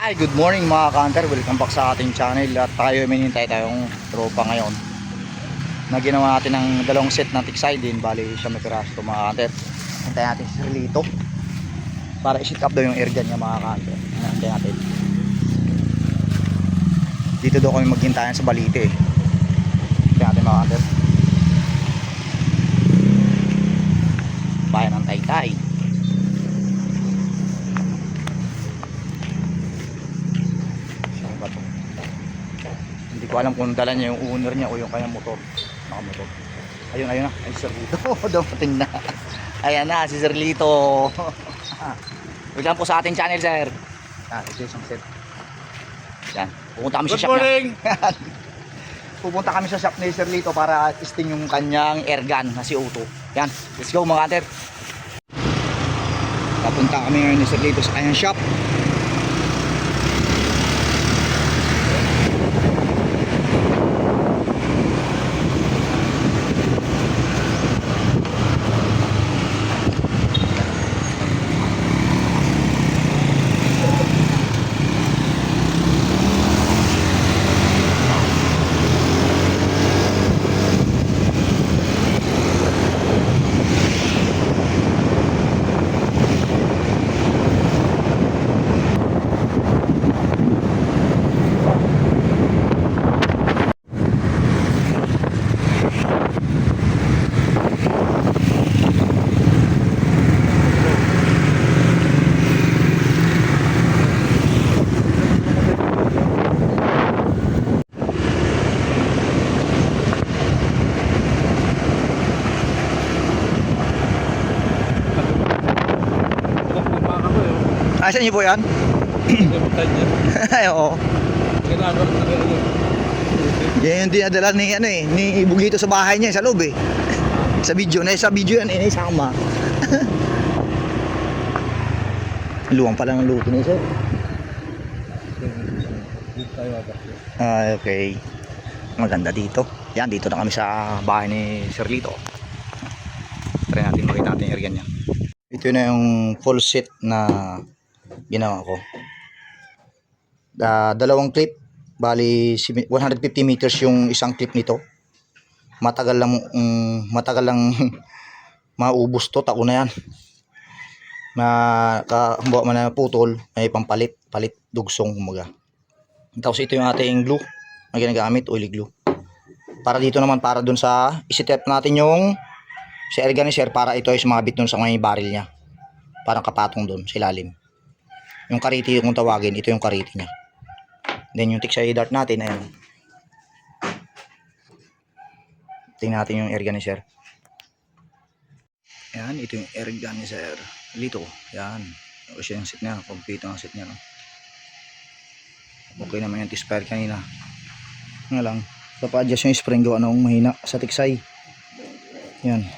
Ay, good morning mga ka-hunter. Welcome back sa ating channel. At tayo, may hinintay tayong tropa ngayon na ginawa natin ng dalawang set ng tiksay din. Bali siya may piraso ito mga ka-hunter. Hintay natin si Sirlito para i-sit up daw yung airgun niya mga ka-hunter. Hintay natin. Dito daw kami maghintayan sa Balite. Hintay natin mga ka-hunter. Bayan ng Taytay. Hindi ko alam kung dala niya yung owner niya o yung kanyang motor. Nakamotor. Ayun na. Ay, Sirlito. Dumating na. Ayan na, si Sirlito. Welcome po sa ating channel, sir. Ito yung isang set. Yan. Pupunta kami sa shop niya. Pupunta kami sa shop ni Sirlito para testing yung kanyang airgun na si Auto. Yan. Let's go mga hunter. Papunta kami ngayon ni Sirlito sa kanyang shop. Saan niyo po yan? Ay, oo. Yan yung dinadala ni, ni Bugito sa bahay niya, sa loob eh. Sa video yan, isama. Luwang pala ng luto niya, sir. Okay. Maganda dito. Yan, dito na kami sa bahay ni Sirlito. Try natin makita natin yung area niya. Ito na yung full set na ginawa ko. Dalawang clip, bali 150 meters yung isang clip nito. Matagal lang maubos to, taon na yan. Halimbawa man na putol, may pampalit dugsong kumaga. Tapos ito yung ating glue na ginagamit, oily glue. Para dito naman, para dun sa isetep natin yung si airgun para ito ay sumabit dun sa may barrel niya. Parang kapatong dun sa ilalim. Yung kariti kung tawagin, ito yung kariti niya. Then yung tiksay dart natin, ayan. Tingnan natin yung airgun ni sir. Ayan, ito yung airgun ni sir. Dito, ayan. O siya yung set niya, complete ang set niya. No? Okay naman yung T-spire kanina. Nga lang, papa-adjust yung spring gawa nung mahina sa tiksay. Ayan.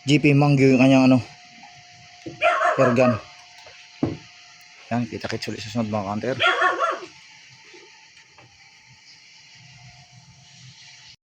GP Mangyo yung kanyang airgun. Yan, kita-kits ulit sa sunod mga hunter.